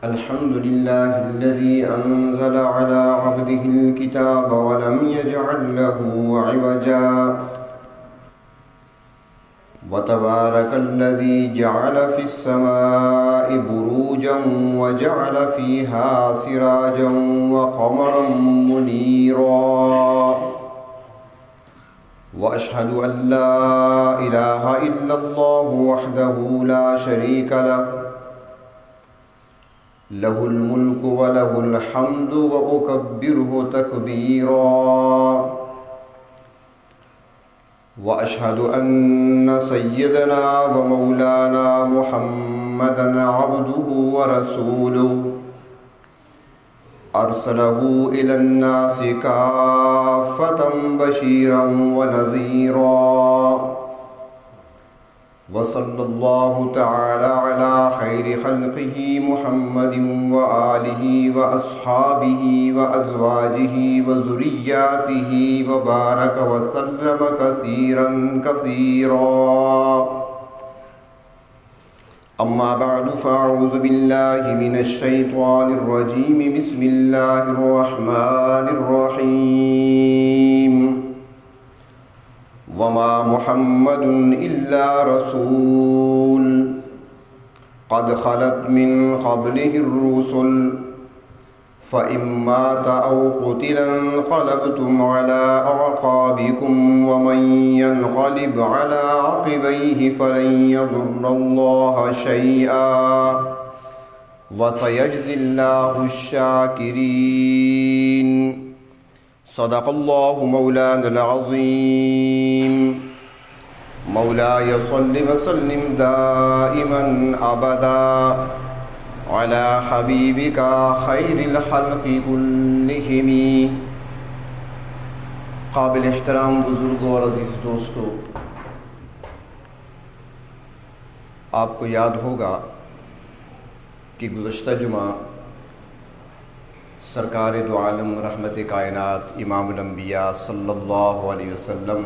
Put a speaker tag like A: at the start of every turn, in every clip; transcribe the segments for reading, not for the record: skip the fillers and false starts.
A: الحمد لله الذي أنزل على عبده الكتاب ولم يجعل له عوجا وتبارك الذي جعل في السماء بروجا وجعل فيها سراجا وقمرا منيرا وأشهد أن لا إله إلا الله وحده لا شريك له له الملك وله الحمد وأكبره تكبيرا وأشهد أن سيدنا ومولانا محمدا عبده ورسوله أرسله إلى الناس كافة بشيرا ونذيرا وصلى الله تعالى على خير خلقه محمد وآله وأصحابه وأزواجه وذرياته وبارك وسلم كثيرا كثيرا أما بعد فأعوذ بالله من الشيطان الرجيم بسم الله الرحمن الرحيم وما محمد إلا رسول قد خلت من قبله الرسل فإن مات أو قتل انقلبتم على أعقابكم ومن ينقلب على عقبيه فلن يضر الله شيئا وسيجزي الله الشاكرين صدق الله مولانا العظيم مولاي صل وسلم دائما أبدا على حبيبك خير الخلق كلهم. قابل احترام بزرگوں اور عزیز دوستو، آپ کو یاد ہوگا کہ گزشتہ جمعہ سرکار دو عالم رحمت کائنات امام الانبیاء صلی اللہ علیہ وسلم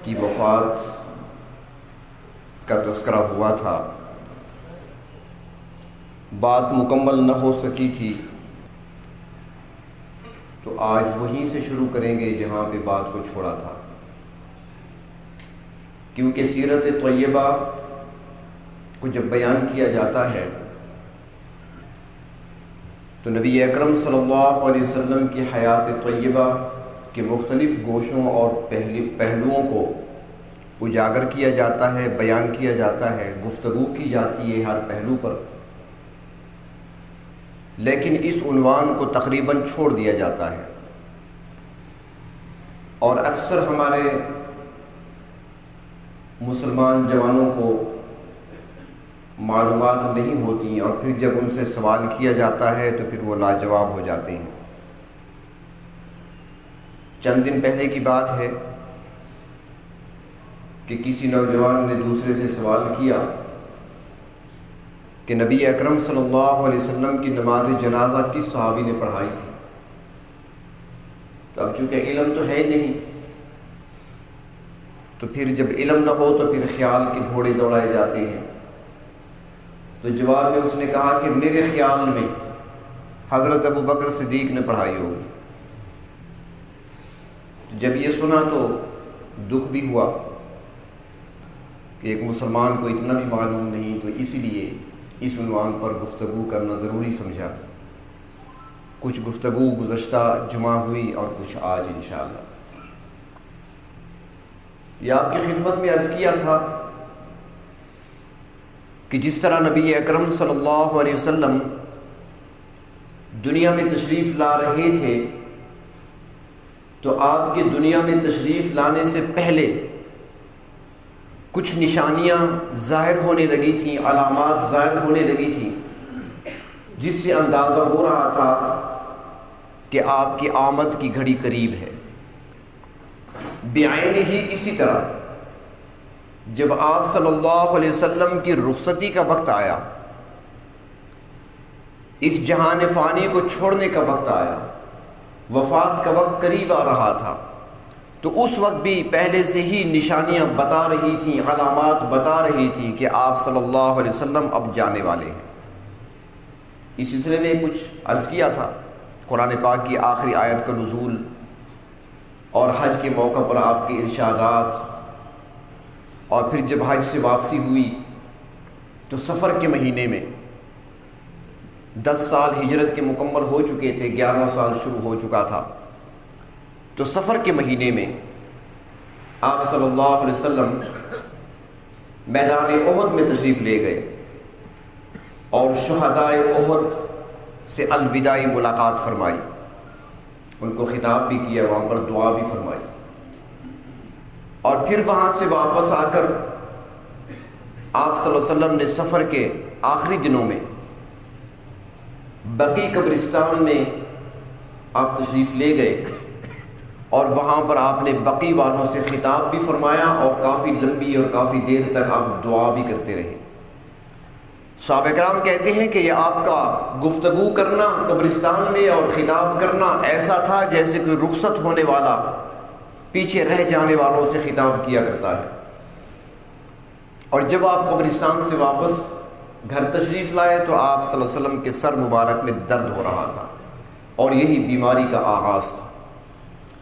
A: کی وفات کا تذکرہ ہوا تھا. بات مکمل نہ ہو سکی تھی تو آج وہیں سے شروع کریں گے جہاں پہ بات کو چھوڑا تھا، کیونکہ سیرت طیبہ کو جب بیان کیا جاتا ہے تو نبی اکرم صلی اللہ علیہ وسلم کی حیات طیبہ کے مختلف گوشوں اور پہلوؤں کو اجاگر کیا جاتا ہے، بیان کیا جاتا ہے، گفتگو کی جاتی ہے ہر پہلو پر، لیکن اس عنوان کو تقریباً چھوڑ دیا جاتا ہے اور اکثر ہمارے مسلمان جوانوں کو معلومات نہیں ہوتی اور پھر جب ان سے سوال کیا جاتا ہے تو پھر وہ لاجواب ہو جاتے ہیں. چند دن پہلے کی بات ہے کہ کسی نوجوان نے دوسرے سے سوال کیا کہ نبی اکرم صلی اللہ علیہ وسلم کی نماز جنازہ کس صحابی نے پڑھائی تھی. تو اب چونکہ علم تو ہے نہیں، تو پھر جب علم نہ ہو تو پھر خیال کے گھوڑے دوڑائے جاتے ہیں. تو جواب میں اس نے کہا کہ میرے خیال میں حضرت ابو بکر صدیق نے پڑھائی ہوگی. جب یہ سنا تو دکھ بھی ہوا کہ ایک مسلمان کو اتنا بھی معلوم نہیں، تو اسی لیے اس عنوان پر گفتگو کرنا ضروری سمجھا. کچھ گفتگو گزشتہ جمعہ ہوئی اور کچھ آج انشاءاللہ. یہ آپ کی خدمت میں عرض کیا تھا کہ جس طرح نبی اکرم صلی اللہ علیہ وسلم دنیا میں تشریف لا رہے تھے تو آپ کے دنیا میں تشریف لانے سے پہلے کچھ نشانیاں ظاہر ہونے لگی تھیں، علامات ظاہر ہونے لگی تھیں، جس سے اندازہ ہو رہا تھا کہ آپ کی آمد کی گھڑی قریب ہے. بعین ہی اسی طرح جب آپ صلی اللہ علیہ وسلم کی رخصتی کا وقت آیا، اس جہان فانی کو چھوڑنے کا وقت آیا، وفات کا وقت قریب آ رہا تھا، تو اس وقت بھی پہلے سے ہی نشانیاں بتا رہی تھیں، علامات بتا رہی تھیں کہ آپ صلی اللہ علیہ وسلم اب جانے والے ہیں۔ اس سلسلے میں کچھ عرض کیا تھا، قرآن پاک کی آخری آیت کا نزول اور حج کے موقع پر آپ کے ارشادات، اور پھر جب حج سے واپسی ہوئی تو سفر کے مہینے میں 10 سال ہجرت کے مکمل ہو چکے تھے، 11 سال شروع ہو چکا تھا، تو سفر کے مہینے میں آپ صلی اللہ علیہ وسلم میدان احد میں تشریف لے گئے اور شہدائے احد سے الوداعی ملاقات فرمائی، ان کو خطاب بھی کیا، وہاں پر دعا بھی فرمائی، اور پھر وہاں سے واپس آ کر آپ صلی اللہ علیہ وسلم نے سفر کے آخری دنوں میں بقیع قبرستان میں آپ تشریف لے گئے، اور وہاں پر آپ نے بقیع والوں سے خطاب بھی فرمایا اور کافی لمبی اور کافی دیر تک آپ دعا بھی کرتے رہے۔ صحابہ کرام کہتے ہیں کہ یہ آپ کا گفتگو کرنا قبرستان میں اور خطاب کرنا ایسا تھا جیسے کہ رخصت ہونے والا پیچھے رہ جانے والوں سے خطاب کیا کرتا ہے۔ اور جب آپ قبرستان سے واپس گھر تشریف لائے تو آپ صلی اللہ علیہ وسلم کے سر مبارک میں درد ہو رہا تھا، اور یہی بیماری کا آغاز تھا،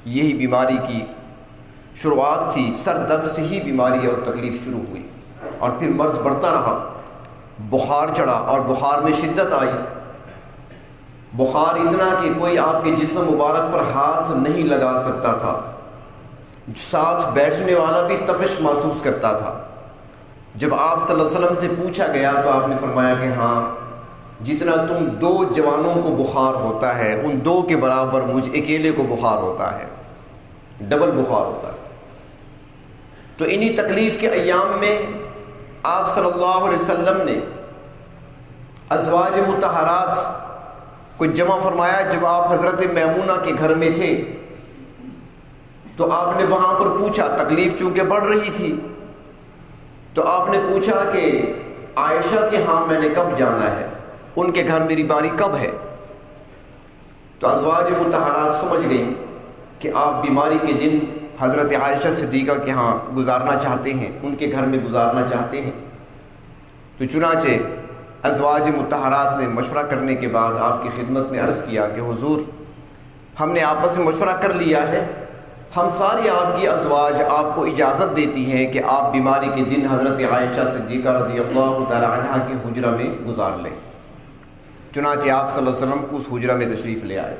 A: یہی بیماری کی شروعات تھی، سر درد سے ہی بیماری اور تکلیف شروع ہوئی، اور پھر مرض بڑھتا رہا، بخار چڑھا اور بخار میں شدت آئی، بخار اتنا کہ کوئی آپ کے جسم مبارک پر ہاتھ نہیں لگا سکتا تھا، ساتھ بیٹھنے والا بھی تپش محسوس کرتا تھا۔ جب آپ صلی اللہ علیہ وسلم سے پوچھا گیا تو آپ نے فرمایا کہ ہاں، جتنا تم 2 جوانوں کو بخار ہوتا ہے ان 2 کے برابر مجھ اکیلے کو بخار ہوتا ہے، ڈبل بخار ہوتا ہے۔ تو انہی تکلیف کے ایام میں آپ صلی اللہ علیہ وسلم نے ازواج مطہرات کو جمع فرمایا۔ جب آپ حضرت میمونہ کے گھر میں تھے تو آپ نے وہاں پر پوچھا، تکلیف چونکہ بڑھ رہی تھی تو آپ نے پوچھا کہ عائشہ کے ہاں میں نے کب جانا ہے، ان کے گھر میری باری کب ہے؟ تو ازواج مطہرات سمجھ گئیں کہ آپ بیماری کے دن حضرت عائشہ صدیقہ کے ہاں گزارنا چاہتے ہیں، ان کے گھر میں گزارنا چاہتے ہیں۔ تو چنانچہ ازواج مطہرات نے مشورہ کرنے کے بعد آپ کی خدمت میں عرض کیا کہ حضور، ہم نے آپس میں مشورہ کر لیا ہے، ہم ساری آپ کی ازواج آپ کو اجازت دیتی ہیں کہ آپ بیماری کے دن حضرت عائشہ صدیقہ رضی اللہ تعالی عنہا کے حجرہ میں گزار لیں۔ چنانچہ آپ صلی اللہ علیہ وسلم اس حجرہ میں تشریف لے آئے۔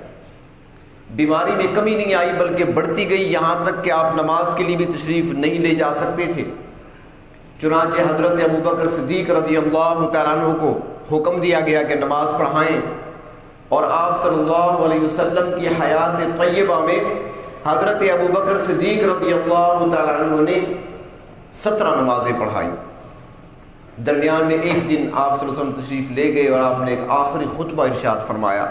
A: بیماری میں کمی نہیں آئی بلکہ بڑھتی گئی، یہاں تک کہ آپ نماز کے لیے بھی تشریف نہیں لے جا سکتے تھے۔ چنانچہ حضرت ابوبکر صدیق رضی اللہ تعالیٰ عنہ کو حکم دیا گیا کہ نماز پڑھائیں، اور آپ صلی اللہ علیہ وسلم کی حیات طیبہ میں حضرت ابوبکر صدیق رضی اللہ تعالیٰ عنہ نے 17 نمازیں پڑھائیں۔ درمیان میں ایک دن آپ صلی اللہ علیہ وسلم تشریف لے گئے اور آپ نے ایک آخری خطبہ ارشاد فرمایا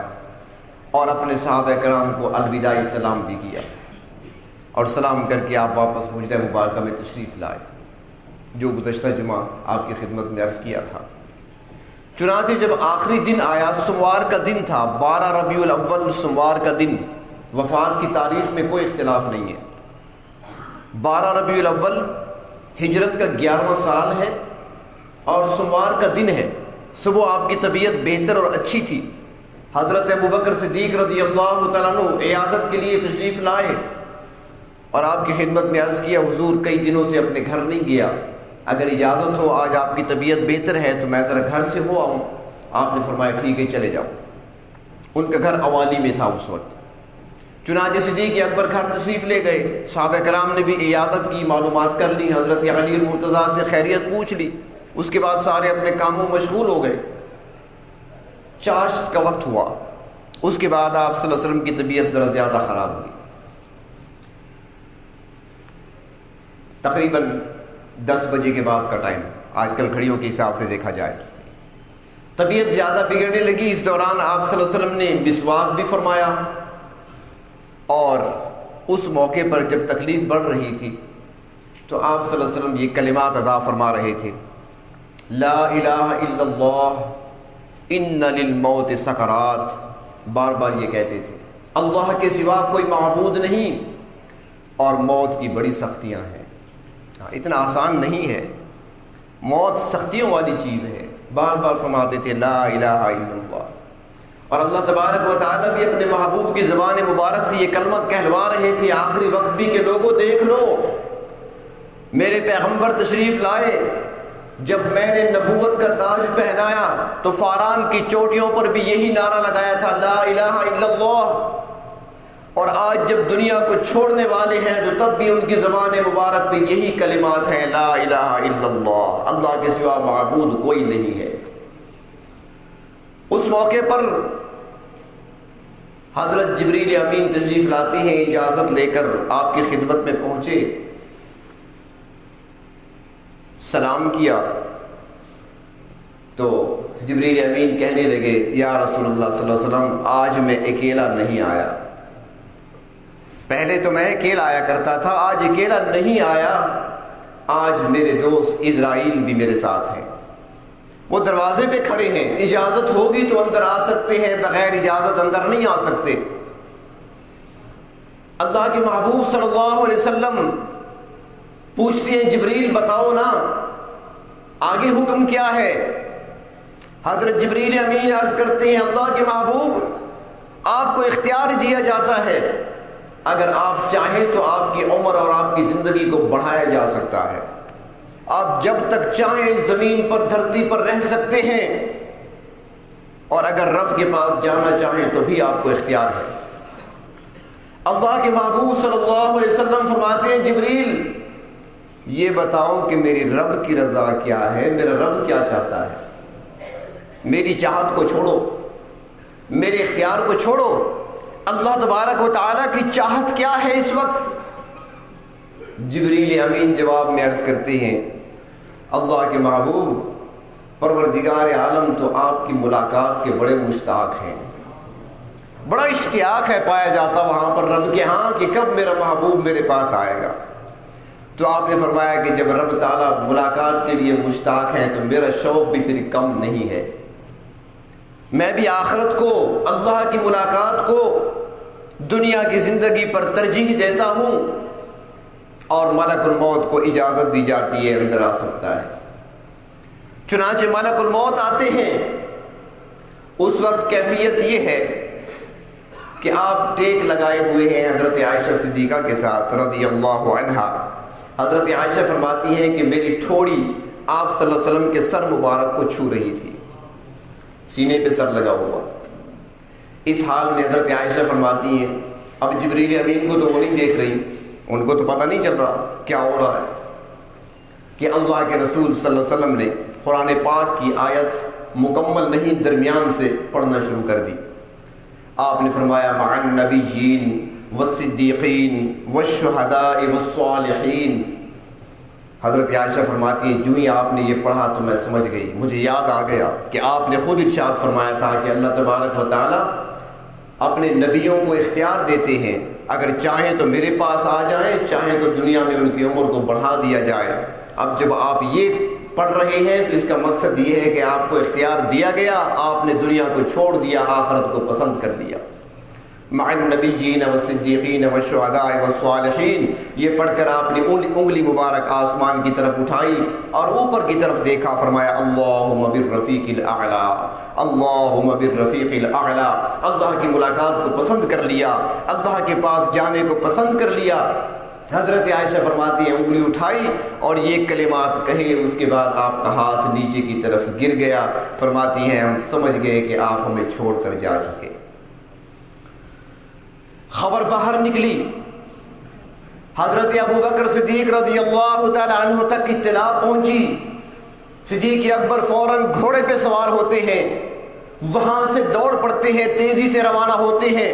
A: اور اپنے صحابہ کرام کو الوداعی سلام بھی کیا، اور سلام کر کے آپ واپس حجرہ مبارکہ میں تشریف لائے، جو گزشتہ جمعہ آپ کی خدمت میں عرض کیا تھا۔ چنانچہ جب آخری دن آیا، سوموار کا دن تھا، 12 ربیع الاول سوموار کا دن، وفات کی تاریخ میں کوئی اختلاف نہیں ہے، 12 ربیع الاول ہجرت کا 11واں سال ہے اور سوموار کا دن ہے۔ صبح آپ کی طبیعت بہتر اور اچھی تھی، حضرت ابوبکر صدیق رضی اللہ تعالیٰ عنہ عیادت کے لیے تشریف لائے اور آپ کی خدمت میں عرض کیا، حضور کئی دنوں سے اپنے گھر نہیں گیا، اگر اجازت ہو آج آپ کی طبیعت بہتر ہے تو میں ذرا گھر سے ہو آؤں۔ آپ نے فرمایا ٹھیک ہے چلے جاؤ۔ ان کا گھر اوالی میں تھا اس وقت۔ چنانچہ صدیق اکبر گھر تشریف لے گئے، صحابہ کرام نے بھی عیادت کی، معلومات کر لی، حضرت علی المرتضیٰ سے خیریت پوچھ لی، اس کے بعد سارے اپنے کاموں مشغول ہو گئے۔ چاشت کا وقت ہوا، اس کے بعد آپ صلی اللہ علیہ وسلم کی طبیعت ذرا زیادہ خراب ہوئی، تقریباً 10 بجے کے بعد کا ٹائم، آج کل گھڑیوں کے حساب سے دیکھا جائے، طبیعت زیادہ بگڑنے لگی۔ اس دوران آپ صلی اللہ علیہ وسلم نے مسواک بھی فرمایا، اور اس موقع پر جب تکلیف بڑھ رہی تھی تو آپ صلی اللہ علیہ وسلم یہ کلمات ادا فرما رہے تھے، لا الہ الا اللہ ان للموت سکرات، بار بار یہ کہتے تھے، اللہ کے سوا کوئی معبود نہیں، اور موت کی بڑی سختیاں ہیں. اتنا آسان نہیں ہے، موت سختیوں والی چیز ہے. بار بار فرماتے تھے لا الہ الا اللہ. اور اللہ تبارک و تعالیٰ بھی اپنے محبوب کی زبان مبارک سے یہ کلمہ کہلوا رہے تھے آخری وقت بھی کہ لوگوں دیکھ لو، میرے پیغمبر تشریف لائے، جب میں نے نبوت کا تاج پہنایا تو فاران کی چوٹیوں پر بھی یہی نعرہ لگایا تھا لا الہ الا اللہ. اور آج جب دنیا کو چھوڑنے والے ہیں تو تب بھی ان کی زبان مبارک پہ یہی کلمات ہیں لا الہ الا اللہ، اللہ کے سوا معبود کوئی نہیں ہے. اس موقع پر حضرت جبریل امین تشریف لاتے ہیں، اجازت لے کر آپ کی خدمت میں پہنچے، سلام کیا تو جبریل امین کہنے لگے یا رسول اللہ صلی اللہ علیہ وسلم آج میں اکیلا نہیں آیا. پہلے تو میں اکیلا آیا کرتا تھا، آج اکیلا نہیں آیا، آج میرے دوست اسرائیل بھی میرے ساتھ ہیں. وہ دروازے پہ کھڑے ہیں، اجازت ہوگی تو اندر آ سکتے ہیں، بغیر اجازت اندر نہیں آ سکتے. اللہ کے محبوب صلی اللہ علیہ وسلم پوچھتے ہیں جبریل بتاؤ نا آگے حکم کیا ہے. حضرت جبریل امین عرض کرتے ہیں اللہ کے محبوب آپ کو اختیار دیا جاتا ہے، اگر آپ چاہیں تو آپ کی عمر اور آپ کی زندگی کو بڑھایا جا سکتا ہے. آپ جب تک چاہیں زمین پر دھرتی پر رہ سکتے ہیں، اور اگر رب کے پاس جانا چاہیں تو بھی آپ کو اختیار ہے. اللہ کے محبوب صلی اللہ علیہ وسلم فرماتے ہیں جبریل یہ بتاؤ کہ میری رب کی رضا کیا ہے، میرا رب کیا چاہتا ہے. میری چاہت کو چھوڑو، میرے اختیار کو چھوڑو، اللہ تبارک و تعالیٰ کی چاہت کیا ہے اس وقت. جبریل امین جواب میں عرض کرتے ہیں اللہ کے محبوب پروردگار عالم تو آپ کی ملاقات کے بڑے مشتاق ہیں، بڑا اشتیاق ہے پایا جاتا وہاں پر رب کے ہاں کہ کب میرا محبوب میرے پاس آئے گا. تو آپ نے فرمایا کہ جب رب تعالیٰ ملاقات کے لیے مشتاق ہیں تو میرا شوق بھی پھر کم نہیں ہے. میں بھی آخرت کو، اللہ کی ملاقات کو دنیا کی زندگی پر ترجیح دیتا ہوں، اور ملک الموت کو اجازت دی جاتی ہے اندر آ سکتا ہے. چنانچہ ملک الموت آتے ہیں، اس وقت کیفیت یہ ہے کہ آپ ٹیک لگائے ہوئے ہیں حضرت عائشہ صدیقہ کے ساتھ رضی اللہ عنہا. حضرت عائشہ فرماتی ہیں کہ میری ٹھوڑی آپ صلی اللہ علیہ وسلم کے سر مبارک کو چھو رہی تھی، سینے پہ سر لگا ہوا. اس حال میں حضرت عائشہ فرماتی ہیں اب جبریل امین کو تو وہ نہیں دیکھ رہی، ان کو تو پتہ نہیں چل رہا کیا ہو رہا ہے کہ اللہ کے رسول صلی اللہ علیہ وسلم نے قرآن پاک کی آیت مکمل نہیں درمیان سے پڑھنا شروع کر دی. آپ نے فرمایا مع النبیین والصدیقین والشہداء والصالحین. حضرت عائشہ فرماتی ہیں جو ہی آپ نے یہ پڑھا تو میں سمجھ گئی، مجھے یاد آ گیا کہ آپ نے خود ارشاد فرمایا تھا کہ اللہ تبارک و تعالیٰ اپنے نبیوں کو اختیار دیتے ہیں، اگر چاہیں تو میرے پاس آ جائیں، چاہیں تو دنیا میں ان کی عمر کو بڑھا دیا جائے. اب جب آپ یہ پڑھ رہے ہیں تو اس کا مقصد یہ ہے کہ آپ کو اختیار دیا گیا، آپ نے دنیا کو چھوڑ دیا، آخرت کو پسند کر دیا. مع النبیین والصدیقین والشہداء والصالحین، یہ پڑھ کر آپ نے انگلی مبارک آسمان کی طرف اٹھائی اور اوپر کی طرف دیکھا، فرمایا اللہم بالرفیق الاعلیٰ، اللہم بالرفیق الاعلیٰ. اللہ کی ملاقات کو پسند کر لیا، اللہ کے پاس جانے کو پسند کر لیا. حضرت عائشہ فرماتی ہیں انگلی اٹھائی اور یہ کلمات کہے، اس کے بعد آپ کا ہاتھ نیچے کی طرف گر گیا. فرماتی ہیں ہم سمجھ گئے کہ آپ ہمیں چھوڑ کر جا چکے. خبر باہر نکلی، حضرت ابوبکر صدیق رضی اللہ تعالی عنہ تک اطلاع پہنچی. صدیق اکبر فوراً گھوڑے پہ سوار ہوتے ہیں، وہاں سے دوڑ پڑتے ہیں، تیزی سے روانہ ہوتے ہیں،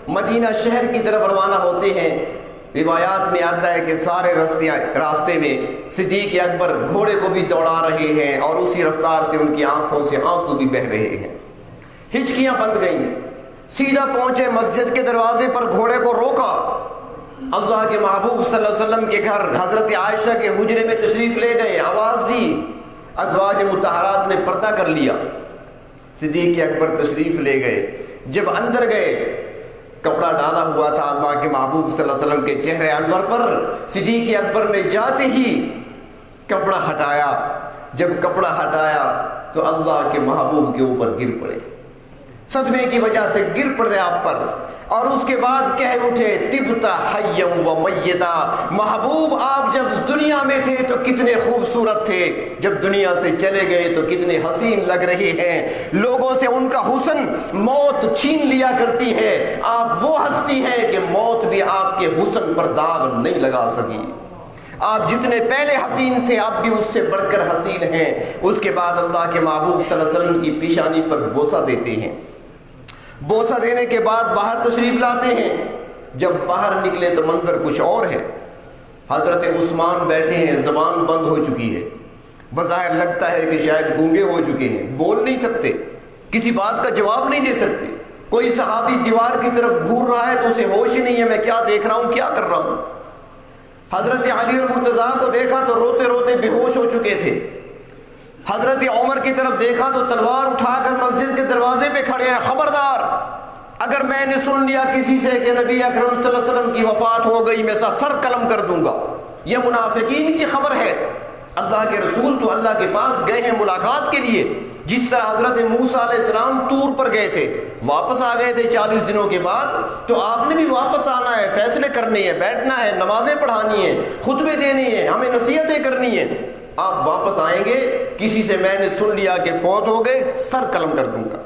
A: مدینہ شہر کی طرف روانہ ہوتے ہیں. روایات میں آتا ہے کہ سارے راستے میں صدیق اکبر گھوڑے کو بھی دوڑا رہے ہیں اور اسی رفتار سے ان کی آنکھوں سے آنسو بھی بہہ رہے ہیں. ہچکیاں بند گئیں، سیدھا پہنچے مسجد کے دروازے پر، گھوڑے کو روکا. اللہ کے محبوب صلی اللہ علیہ وسلم کے گھر حضرت عائشہ کے حجرے میں تشریف لے گئے، آواز دی، ازواج مطہرات نے پردہ کر لیا. صدیق اکبر تشریف لے گئے. جب اندر گئے کپڑا ڈالا ہوا تھا اللہ کے محبوب صلی اللہ علیہ وسلم کے چہرے انور پر. صدیق اکبر نے جاتے ہی کپڑا ہٹایا. جب کپڑا ہٹایا تو اللہ کے محبوب کے اوپر گر پڑے, صدمے کی وجہ سے گر پڑے آپ پر, اور اس کے بعد کہہ اٹھے طبتا حیا و میتا. محبوب آپ جب دنیا میں تھے تو کتنے خوبصورت تھے, جب دنیا سے چلے گئے تو کتنے حسین لگ رہے ہیں. لوگوں سے ان کا حسن موت چھین لیا کرتی ہے. آپ وہ ہستی ہیں کہ موت بھی آپ کے حسن پر داغ نہیں لگا سکی. آپ جتنے پہلے حسین تھے آپ بھی اس سے بڑھ کر حسین ہیں. اس کے بعد اللہ کے محبوب صلی اللہ علیہ وسلم کی پیشانی پر بوسہ دیتے ہیں. بوسہ دینے کے بعد باہر تشریف لاتے ہیں. جب باہر نکلے تو منظر کچھ اور ہے. حضرت عثمان بیٹھے ہیں, زبان بند ہو چکی ہے. بظاہر لگتا ہے کہ شاید گونگے ہو چکے ہیں, بول نہیں سکتے, کسی بات کا جواب نہیں دے سکتے. کوئی صحابی دیوار کی طرف گھور رہا ہے تو اسے ہوش ہی نہیں ہے میں کیا دیکھ رہا ہوں, کیا کر رہا ہوں. حضرت علی المرتضیٰ کو دیکھا تو روتے روتے بے ہوش ہو چکے تھے. حضرت عمر کی طرف دیکھا تو تلوار اٹھا کر مسجد کے دروازے پہ کھڑے ہیں. خبردار, اگر میں نے سن لیا کسی سے کہ نبی اکرم صلی اللہ علیہ وسلم کی وفات ہو گئی, میں سر قلم کر دوں گا. یہ منافقین کی خبر ہے. اللہ کے رسول تو اللہ کے پاس گئے ہیں ملاقات کے لیے. جس طرح حضرت موسیٰ علیہ السلام طور پر گئے تھے, واپس آ گئے تھے 40 دنوں کے بعد, تو آپ نے بھی واپس آنا ہے, فیصلے کرنے ہیں, بیٹھنا ہے, نمازیں پڑھانی ہیں, خطبے دینے ہیں, ہمیں نصیحتیں کرنی ہیں. آپ واپس آئیں گے, کسی سے میں نے سن لیا کہ فوت ہو گئے, سر قلم کر دوں گا.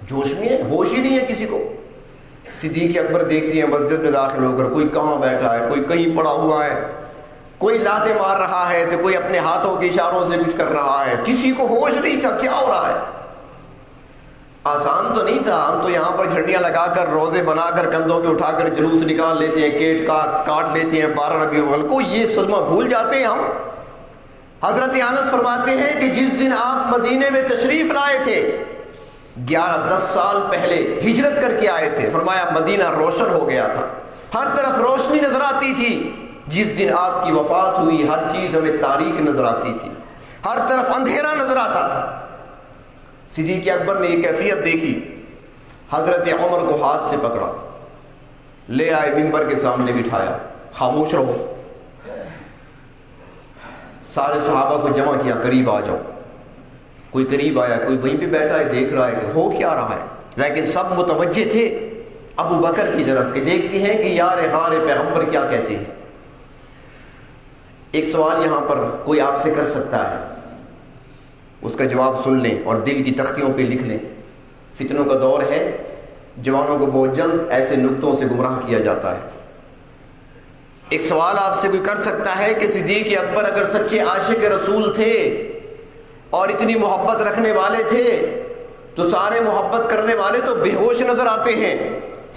A: جوش میں ہے, ہوش ہی نہیں ہے کسی کو. صدیق اکبر دیکھتی ہیں مسجد میں داخل ہو کر کوئی کہاں بیٹھا ہے, کوئی کہیں پڑا ہوا ہے, کوئی لاتیں مار رہا ہے تو کوئی اپنے ہاتھوں کے اشاروں سے کچھ کر رہا ہے. کسی کو ہوش نہیں تھا کیا ہو رہا ہے. آسان تو نہیں تھا. ہم تو یہاں پر جھنڈیاں لگا کر, روزے بنا کر, کندھوں پہ اٹھا کر جلوس نکال لیتے ہیں, کیٹ کاٹ لیتے ہیں 12 ربیع الاول کو, یہ صدمہ بھول جاتے ہیں ہم. حضرت انس فرماتے ہیں کہ جس دن آپ مدینے میں تشریف لائے تھے 11-10 سال پہلے ہجرت کر کے آئے تھے, فرمایا مدینہ روشن ہو گیا تھا, ہر طرف روشنی نظر آتی تھی. جس دن آپ کی وفات ہوئی ہر چیز ہمیں تاریک نظر آتی تھی, ہر طرف اندھیرا نظر آتا تھا. صدیق اکبر نے یہ کیفیت دیکھی, حضرت عمر کو ہاتھ سے پکڑا, لے آئے, منبر کے سامنے بٹھایا, خاموش رہو. سارے صحابہ کو جمع کیا, قریب آ جاؤ. کوئی قریب آیا, کوئی وہیں پہ بیٹھا ہے, دیکھ رہا ہے کہ ہو کیا رہا ہے, لیکن سب متوجہ تھے ابو بکر کی طرف کہ دیکھتے ہیں کہ یار غار پیغمبر کیا کہتے ہیں. ایک سوال یہاں پر کوئی آپ سے کر سکتا ہے, اس کا جواب سن لیں اور دل کی تختیوں پہ لکھ لیں. فتنوں کا دور ہے, جوانوں کو بہت جلد ایسے نقطوں سے گمراہ کیا جاتا ہے. ایک سوال آپ سے کوئی کر سکتا ہے کہ صدیق اکبر اگر سچے عاشق رسول تھے اور اتنی محبت رکھنے والے تھے تو سارے محبت کرنے والے تو بے ہوش نظر آتے ہیں,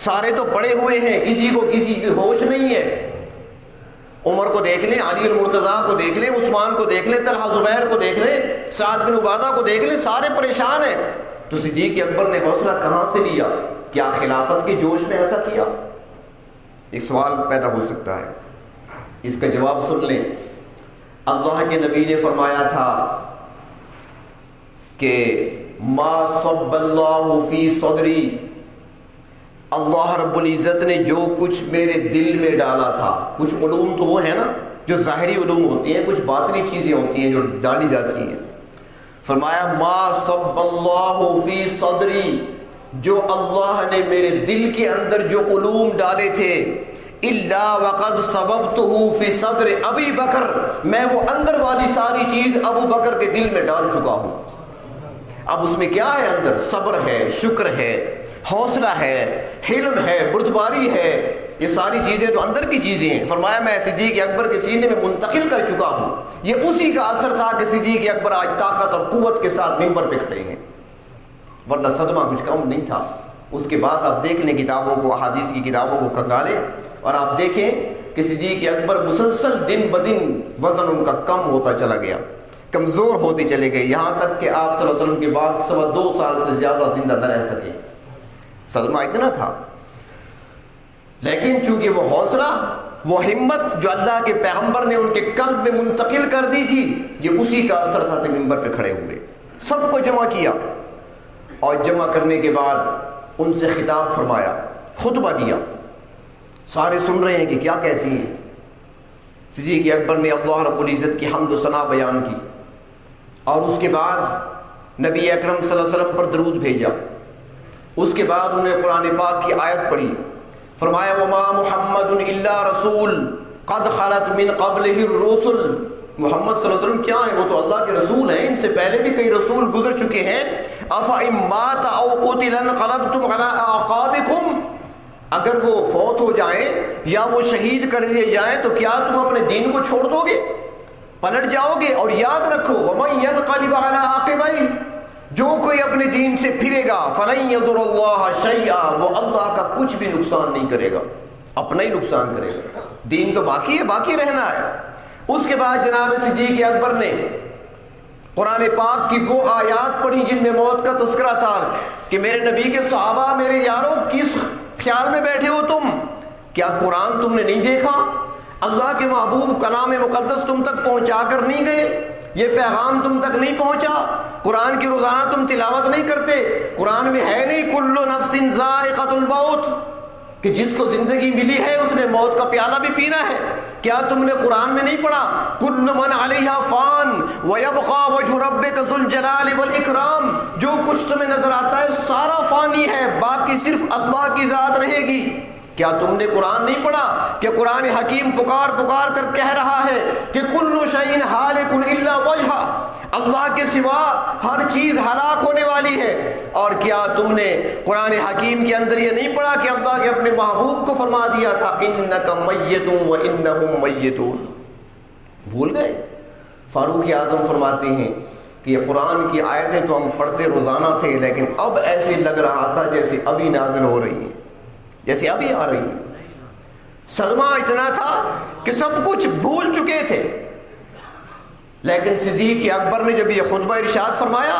A: سارے تو پڑے ہوئے ہیں, کسی کو کسی کی ہوش نہیں ہے. عمر کو دیکھ لیں, علی المرتضیٰ کو دیکھ لیں, عثمان کو دیکھ لیں, طلحہ زبیر کو دیکھ لیں, سعد بن عبادہ کو دیکھ لیں, سارے پریشان ہیں. تو صدیق اکبر نے حوصلہ کہاں سے لیا؟ کیا خلافت کے جوش میں ایسا کیا؟ ایک سوال پیدا ہو سکتا ہے, اس کا جواب سن لیں. اللہ کے نبی نے فرمایا تھا کہ ما صب اللہ فی صدری, اللہ رب العزت نے جو کچھ میرے دل میں ڈالا تھا, کچھ علوم تو وہ ہے نا جو ظاہری علوم ہوتی ہیں, کچھ باطنی چیزیں ہوتی ہیں جو ڈالی جاتی ہیں. فرمایا ما صب اللہ فی صدری, جو اللہ نے میرے دل کے اندر جو علوم ڈالے تھے, الا وقد صببتہ فی صدر ابی بکر, میں وہ اندر والی ساری چیز ابو بکر کے دل میں ڈال چکا ہوں. اب اس میں کیا ہے؟ اندر صبر ہے, شکر ہے, حوصلہ ہے, حلم ہے, بردباری ہے, یہ ساری چیزیں تو اندر کی چیزیں ہیں. فرمایا میں صدیق اکبر کے سینے میں منتقل کر چکا ہوں. یہ اسی کا اثر تھا کہ صدیق اکبر آج طاقت اور قوت کے ساتھ منبر پہ کھڑے ہیں, ورنہ صدمہ کچھ کم نہیں تھا. اس کے بعد آپ دیکھ لیں کتابوں کو, احادیث کی کتابوں کو کھنگالیں اور آپ دیکھیں کہ صدیق اکبر مسلسل دن بدن وزن ان کا کم ہوتا چلا گیا, کمزور ہوتے چلے گئے, یہاں تک کہ آپ صلی اللہ علیہ وسلم کے بعد 2.25 سال سے زیادہ زندہ نہ رہ سکے. صدمہ اتنا تھا, لیکن چونکہ وہ حوصلہ, وہ ہمت جو اللہ کے پیغمبر نے ان کے قلب میں منتقل کر دی تھی, یہ اسی کا اثر تھا کہ منبر پہ کھڑے ہوئے, سب کو جمع کیا, اور جمع کرنے کے بعد ان سے خطاب فرمایا. خطبہ دیا، سارے سن رہے ہیں کہ کیا کہتی ہیں۔ صدیق اکبر نے اللہ رب العزت کی حمد و ثنا بیان کی، اور اس کے بعد نبی اکرم صلی اللہ علیہ وسلم پر درود بھیجا۔ اس کے بعد انہوں نے قرآن پاک کی آیت پڑھی، فرمایا وما محمد الا رسول قد خلت من قبلہ الرسل۔ محمد صلی اللہ علیہ وسلم کیا ہیں؟ وہ تو اللہ کے رسول ہیں، ان سے پہلے بھی کئی رسول گزر چکے ہیں۔ افإن مات او قتل انقلبتم علی اعقابکم، اگر وہ فوت ہو جائیں یا وہ شہید کر دیے جائیں تو کیا تم اپنے دین کو چھوڑ دو گے، پلٹ جاؤ گے؟ اور یاد رکھو ومن ينقلب علی عاقبیہ، جو کوئی اپنے دین سے پھرے گا فلن یضر اللہ شیئا، وہ اللہ کا کچھ بھی نقصان نہیں کرے گا، اپنا ہی نقصان کرے گا۔ دین تو باقی ہے، باقی رہنا ہے۔ اس کے بعد جناب صدیق اکبر نے قرآن پاک کی وہ آیات پڑھی جن میں موت کا تذکرہ تھا کہ میرے نبی کے صحابہ، میرے یارو، کس خیال میں بیٹھے ہو تم؟ کیا قرآن تم نے نہیں دیکھا؟ اللہ کے محبوب کلام مقدس تم تک پہنچا کر نہیں گئے؟ یہ پیغام تم تک نہیں پہنچا؟ قرآن کی روزانہ تم تلاوت نہیں کرتے؟ قرآن میں ہے نہیں کل نفس ذائقۃ الموت، کہ جس کو زندگی ملی ہے اس نے موت کا پیالہ بھی پینا ہے؟ کیا تم نے قرآن میں نہیں پڑھا کل من علیہا فان ویبقى وجہ ربک ذو الجلال والاکرام، جو کچھ تمہیں نظر آتا ہے سارا فانی ہے، باقی صرف اللہ کی ذات رہے گی؟ کیا تم نے قرآن نہیں پڑھا کہ قرآن حکیم پکار پکار کر کہہ رہا ہے کہ کل شیء ہالک الا وجہہ، اللہ کے سوا ہر چیز ہلاک ہونے والی ہے؟ اور کیا تم نے قرآن حکیم کے اندر یہ نہیں پڑھا کہ اللہ کے اپنے محبوب کو فرما دیا تھا انک میت وانہم میتون؟ بھول گئے؟ فاروق اعظم فرماتے ہیں کہ یہ قرآن کی آیتیں تو ہم پڑھتے روزانہ تھے، لیکن اب ایسے لگ رہا تھا جیسے ابھی نازل ہو رہی ہیں، جیسے ابھی آ رہی ہیں۔ صدمہ اتنا تھا کہ سب کچھ بھول چکے تھے، لیکن صدیق اکبر نے جب یہ خطبہ ارشاد فرمایا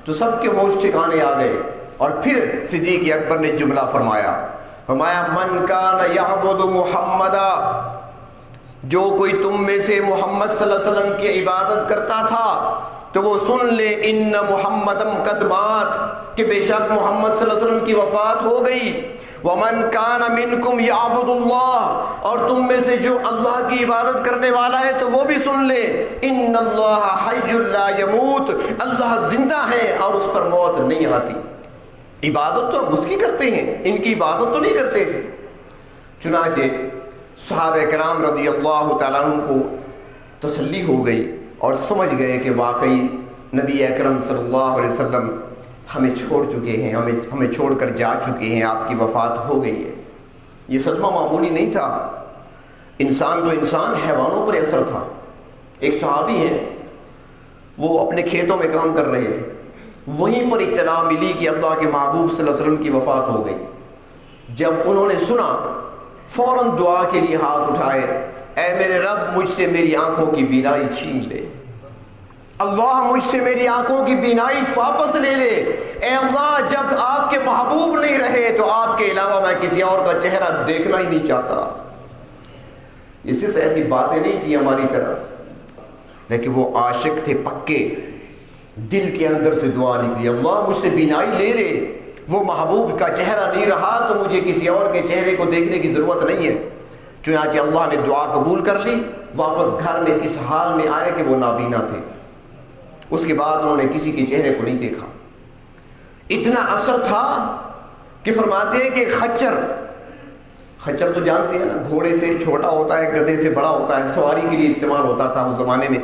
A: تو سب کے ہوش ٹھکانے آ گئے، اور پھر صدیق اکبر نے جملہ فرمایا من کان یعبد محمدا، جو کوئی تم میں سے محمد صلی اللہ علیہ وسلم کی عبادت کرتا تھا تو وہ سن لے ان محمدم قد مات، کہ بے شک محمد صلی اللہ علیہ وسلم کی وفات ہو گئی۔ ومن کان منکم یعبد اللہ، اور تم میں سے جو اللہ کی عبادت کرنے والا ہے تو وہ بھی سن لے ان اللہ حی لا یموت، اللہ زندہ ہے اور اس پر موت نہیں آتی۔ عبادت تو ہم اس کی کرتے ہیں، ان کی عبادت تو نہیں کرتے تھے۔ چنانچہ صحابہ کرام رضی اللہ تعالیٰ عنہ کو تسلی ہو گئی اور سمجھ گئے کہ واقعی نبی اکرم صلی اللہ علیہ وسلم ہمیں چھوڑ چکے ہیں، ہمیں چھوڑ کر جا چکے ہیں، آپ کی وفات ہو گئی ہے۔ یہ صدمہ معمولی نہیں تھا، انسان تو انسان، حیوانوں پر اثر تھا۔ ایک صحابی ہیں، وہ اپنے کھیتوں میں کام کر رہے تھے، وہیں پر اطلاع ملی کہ اللہ کے محبوب صلی اللہ علیہ وسلم کی وفات ہو گئی۔ جب انہوں نے سنا فوراً دعا کے لیے ہاتھ اٹھائے، اے میرے رب مجھ سے میری آنکھوں کی بینائی چھین لے، اللہ مجھ سے میری آنکھوں کی بینائی واپس لے لے، اے اللہ جب آپ کے محبوب نہیں رہے تو آپ کے علاوہ میں کسی اور کا چہرہ دیکھنا ہی نہیں چاہتا۔ یہ صرف ایسی باتیں نہیں تھی ہماری طرح، لیکن وہ عاشق تھے پکے، دل کے اندر سے دعا نکلی اللہ مجھ سے بینائی لے لے، وہ محبوب کا چہرہ نہیں رہا تو مجھے کسی اور کے چہرے کو دیکھنے کی ضرورت نہیں ہے۔ چنانچہ اللہ نے دعا قبول کر لی، واپس گھر میں اس حال میں آئے کہ وہ نابینا تھے۔ اس کے بعد انہوں نے کسی کے چہرے کو نہیں دیکھا۔ اتنا اثر تھا کہ فرماتے ہیں کہ خچر تو جانتے ہیں نا، گھوڑے سے چھوٹا ہوتا ہے، گدھے سے بڑا ہوتا ہے، سواری کے لیے استعمال ہوتا تھا اس زمانے میں۔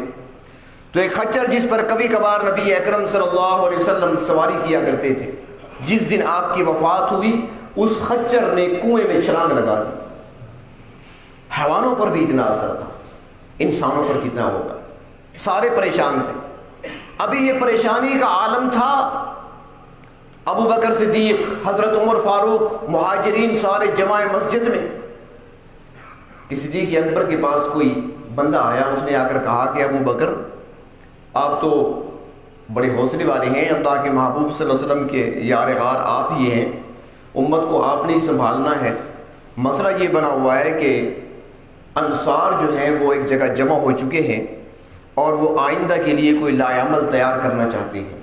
A: تو ایک خچر جس پر کبھی کبھار نبی اکرم صلی اللہ علیہ وسلم سواری کیا کرتے تھے، جس دن آپ کی وفات ہوئی اس خچر نے کنویں میں چھلانگ لگا دی۔ حیوانوں پر بھی اتنا اثر تھا، انسانوں پر کتنا ہوگا؟ سارے پریشان تھے۔ ابھی یہ پریشانی کا عالم تھا، ابو بکر صدیق، حضرت عمر فاروق، مہاجرین سارے جمع مسجد میں۔ کہ صدیق اکبر کے پاس کوئی بندہ آیا، اس نے آ کر کہا کہ ابو بکر آپ تو بڑے حوصلے والے ہیں، اللہ کے محبوب صلی اللہ علیہ وسلم کے یار غار آپ ہی ہیں، امت کو آپ نے ہی سنبھالنا ہے۔ مسئلہ یہ بنا ہوا ہے کہ انصار جو ہیں وہ ایک جگہ جمع ہو چکے ہیں اور وہ آئندہ کے لیے کوئی لائعمل تیار کرنا چاہتے ہیں،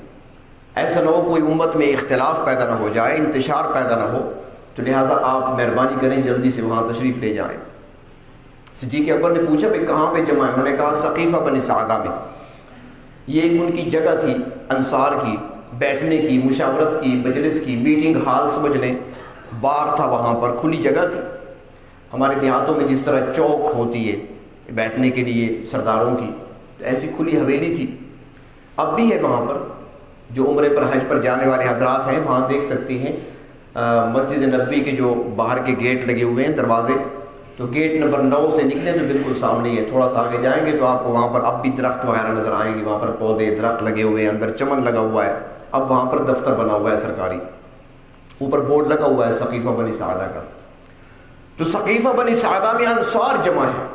A: ایسا نہ ہو کوئی امت میں اختلاف پیدا نہ ہو جائے، انتشار پیدا نہ ہو، تو لہٰذا آپ مہربانی کریں جلدی سے وہاں تشریف لے جائیں۔ صدیق اکبر نے پوچھا بھائی کہاں پہ جمع ہے؟ انہوں نے کہا ثقیفہ بنی سعدہ میں۔ یہ ایک ان کی جگہ تھی انصار کی، بیٹھنے کی، مشاورت کی، مجلس کی، میٹنگ ہال سمجھ لیں، باغ تھا وہاں پر، کھلی جگہ تھی۔ ہمارے دیہاتوں میں جس طرح چوک ہوتی ہے بیٹھنے کے لیے سرداروں کی، تو ایسی کھلی حویلی تھی، اب بھی ہے وہاں پر۔ جو عمرے پر حج پر جانے والے حضرات ہیں وہاں دیکھ سکتے ہیں مسجد نبوی کے جو باہر کے گیٹ لگے ہوئے ہیں، دروازے، تو گیٹ نمبر 9 سے نکلیں تو بالکل سامنے ہی ہے، تھوڑا سا آگے جائیں گے تو آپ کو وہاں پر اب بھی درخت وغیرہ نظر آئیں گے، وہاں پر پودے درخت لگے ہوئے ہیں، اندر چمن لگا ہوا ہے۔ اب وہاں پر دفتر بنا ہوا ہے سرکاری، اوپر بورڈ لگا ہوا ہے ثقیفہ بنی سعدہ کا۔ تو ثقیفہ بنی سعدہ میں انصار جمع ہے۔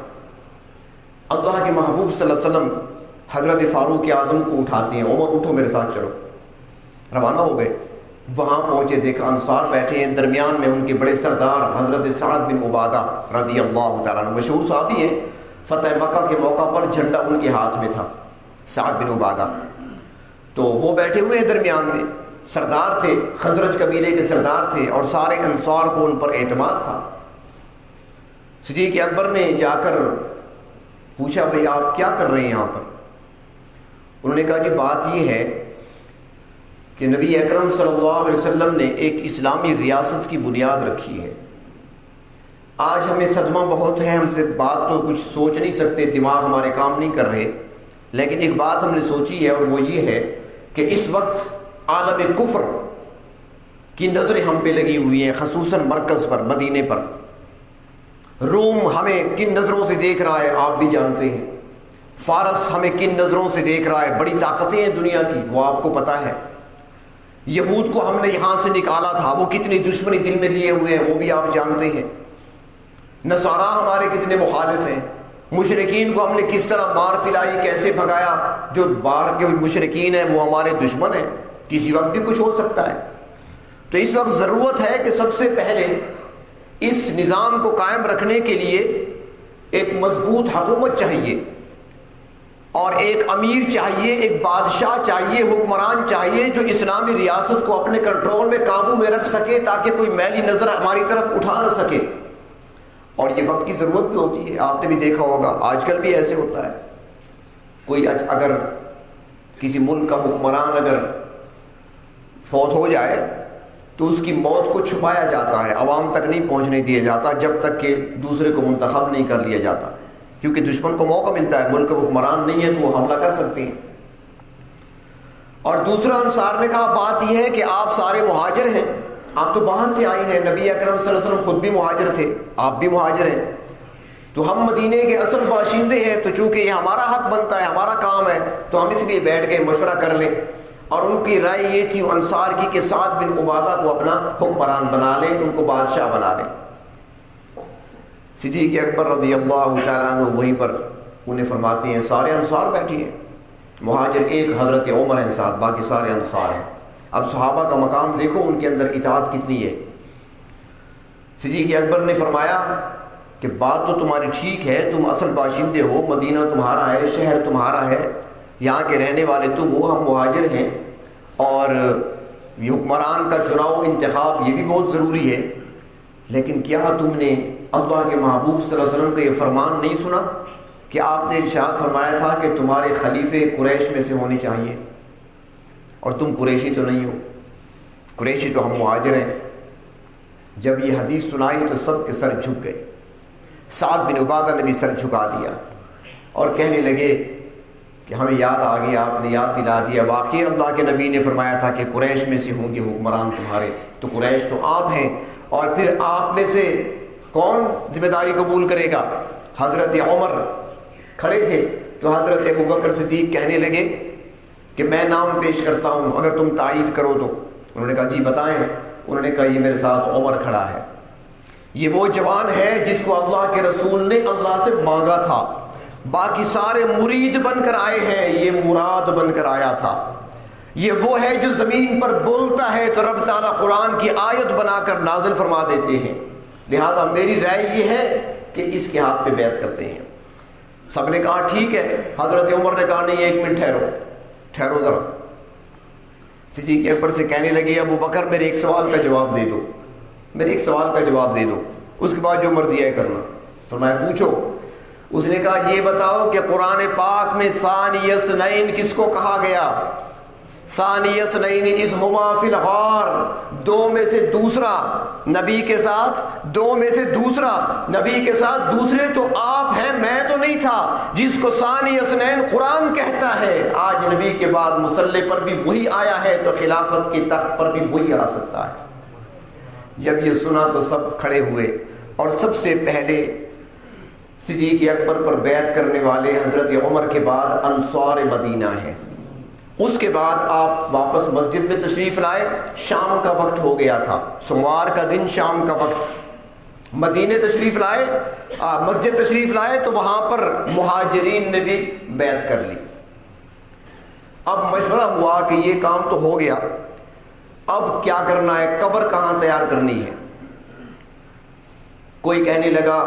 A: اللہ کے محبوب صلی اللہ علیہ وسلم حضرت فاروق اعظم کو اٹھاتے ہیں، عمر اٹھو میرے ساتھ چلو، روانہ ہو گئے۔ وہاں پہنچے، دیکھا انصار بیٹھے ہیں، درمیان میں ان کے بڑے سردار حضرت سعد بن عبادہ رضی اللہ تعالیٰ عنہ، مشہور صحابی ہیں، فتح مکہ کے موقع پر جھنڈا ان کے ہاتھ میں تھا، سعد بن عبادہ، تو وہ بیٹھے ہوئے ہیں درمیان میں، سردار تھے، خزرج قبیلے کے سردار تھے، اور سارے انصار کو ان پر اعتماد تھا۔ صدیق اکبر نے جا کر پوچھا بھئی آپ کیا کر رہے ہیں یہاں پر؟ انہوں نے کہا جی بات یہ ہے کہ نبی اکرم صلی اللہ علیہ وسلم نے ایک اسلامی ریاست کی بنیاد رکھی ہے، آج ہمیں صدمہ بہت ہے، ہم سے بات تو کچھ سوچ نہیں سکتے، دماغ ہمارے کام نہیں کر رہے، لیکن ایک بات ہم نے سوچی ہے، اور وہ یہ ہے کہ اس وقت عالم کفر کی نظریں ہم پہ لگی ہوئی ہیں، خصوصاً مرکز پر، مدینے پر۔ روم ہمیں کن نظروں سے دیکھ رہا ہے آپ بھی جانتے ہیں، فارس ہمیں کن نظروں سے دیکھ رہا ہے، بڑی طاقتیں ہیں دنیا کی وہ آپ کو پتہ ہے۔ یہود کو ہم نے یہاں سے نکالا تھا، وہ کتنی دشمنی دل میں لیے ہوئے ہیں وہ بھی آپ جانتے ہیں۔ نصارا ہمارے کتنے مخالف ہیں، مشرکین کو ہم نے کس طرح مار پلائی، کیسے بھگایا، جو باہر کے مشرکین ہیں وہ ہمارے دشمن ہیں، کسی وقت بھی کچھ ہو سکتا ہے۔ تو اس وقت ضرورت ہے کہ سب سے پہلے اس نظام کو قائم رکھنے کے لیے ایک مضبوط حکومت چاہیے، اور ایک امیر چاہیے، ایک بادشاہ چاہیے، حکمران چاہیے جو اسلامی ریاست کو اپنے کنٹرول میں، قابو میں رکھ سکے، تاکہ کوئی میلی نظر ہماری طرف اٹھا نہ سکے۔ اور یہ وقت کی ضرورت بھی ہوتی ہے، آپ نے بھی دیکھا ہوگا آج کل بھی ایسے ہوتا ہے، کوئی اگر کسی ملک کا حکمران اگر فوت ہو جائے تو اس کی موت کو چھپایا جاتا ہے، عوام تک نہیں پہنچنے دیا جاتا جب تک کہ دوسرے کو منتخب نہیں کر لیا جاتا، کیونکہ دشمن کو موقع ملتا ہے، ملک کا حکمران نہیں ہے تو وہ حملہ کر سکتے ہیں۔ اور دوسرا انصار نے کہا بات یہ ہے کہ آپ سارے مہاجر ہیں، آپ تو باہر سے آئے ہیں، نبی اکرم صلی اللہ علیہ وسلم خود بھی مہاجر تھے، آپ بھی مہاجر ہیں، تو ہم مدینے کے اصل باشندے ہیں، تو چونکہ یہ ہمارا حق بنتا ہے، ہمارا کام ہے، تو ہم اس لیے بیٹھ کے مشورہ کر لیں۔ اور ان کی رائے یہ تھی انصار کی کہ سعد بن عبادہ کو اپنا حکمران بنا لیں، ان کو بادشاہ بنا لیں۔ صدیق اکبر رضی اللہ تعالیٰ عنہ وہیں پر انہیں فرماتے ہیں سارے انصار بیٹھی ہیں، مہاجر ایک حضرت عمر ہیں ساتھ، باقی سارے انصار ہیں۔ اب صحابہ کا مقام دیکھو، ان کے اندر اطاعت کتنی ہے۔ صدیق اکبر نے فرمایا کہ بات تو تمہاری ٹھیک ہے، تم اصل باشندے ہو، مدینہ تمہارا ہے، شہر تمہارا ہے، یہاں کے رہنے والے تم ہو، ہم مہاجر ہیں، اور یہ حکمران کا چناؤ انتخاب یہ بھی بہت ضروری ہے، لیکن کیا تم نے اللہ کے محبوب صلی اللہ علیہ وسلم کا یہ فرمان نہیں سنا کہ آپ نے ارشاد فرمایا تھا کہ تمہارے خلیفے قریش میں سے ہونے چاہیے، اور تم قریشی تو نہیں ہو، قریشی تو ہم مہاجر ہیں۔ جب یہ حدیث سنائی تو سب کے سر جھک گئے، سعد بن عبادہ نے بھی سر جھکا دیا اور کہنے لگے کہ ہمیں یاد آ گیا، آپ نے یاد دلا دیا، واقعی اللہ کے نبی نے فرمایا تھا کہ قریش میں سے ہوں گے حکمران تمہارے، تو قریش تو آپ ہیں، اور پھر آپ میں سے کون ذمہ داری قبول کرے گا؟ حضرت عمر کھڑے تھے تو حضرت ابوبکر صدیق کہنے لگے کہ میں نام پیش کرتا ہوں، اگر تم تائید کرو تو۔ انہوں نے کہا جی بتائیں۔ انہوں نے کہا یہ میرے ساتھ عمر کھڑا ہے، یہ وہ جوان ہے جس کو اللہ کے رسول نے اللہ سے مانگا تھا، باقی سارے مرید بن کر آئے ہیں، یہ مراد بن کر آیا تھا، یہ وہ ہے جو زمین پر بولتا ہے تو رب تعالیٰ قرآن کی آیت بنا کر نازل فرما دیتے ہیں، لہذا میری رائے یہ ہے کہ اس کے ہاتھ پہ بیعت کرتے ہیں۔ سب نے کہا ٹھیک ہے۔ حضرت عمر نے کہا نہیں، ایک منٹ ٹھہرو ذرا۔ صدیق اکبر سے کہنے لگے ابو بکر میرے ایک سوال کا جواب دے دو۔ میرے ایک سوال کا جواب دے دو، اس کے بعد جو مرضی ہے کرنا۔ فرمایا پوچھو۔ اس نے کہا یہ بتاؤ کہ قرآن پاک میں ثانی اثنین کس کو کہا گیا؟ ثانی اثنین اذ ہما فی الغار، دو میں سے دوسرا نبی کے ساتھ، دو میں سے دوسرا نبی کے ساتھ، دوسرے تو آپ ہیں، میں تو نہیں تھا۔ جس کو ثانی اثنین قرآن کہتا ہے، آج نبی کے بعد مصلی پر بھی وہی آیا ہے تو خلافت کی تخت پر بھی وہی آ سکتا ہے۔ جب یہ سنا تو سب کھڑے ہوئے، اور سب سے پہلے صدیق اکبر پر بیعت کرنے والے حضرت عمر کے بعد انصار مدینہ ہیں۔ اس کے بعد آپ واپس مسجد میں تشریف لائے، شام کا وقت ہو گیا تھا، سوموار کا دن، شام کا وقت، مدینے تشریف لائے، مسجد تشریف لائے تو وہاں پر مہاجرین نے بھی بیعت کر لی۔ اب مشورہ ہوا کہ یہ کام تو ہو گیا، اب کیا کرنا ہے، قبر کہاں تیار کرنی ہے؟ کوئی کہنے لگا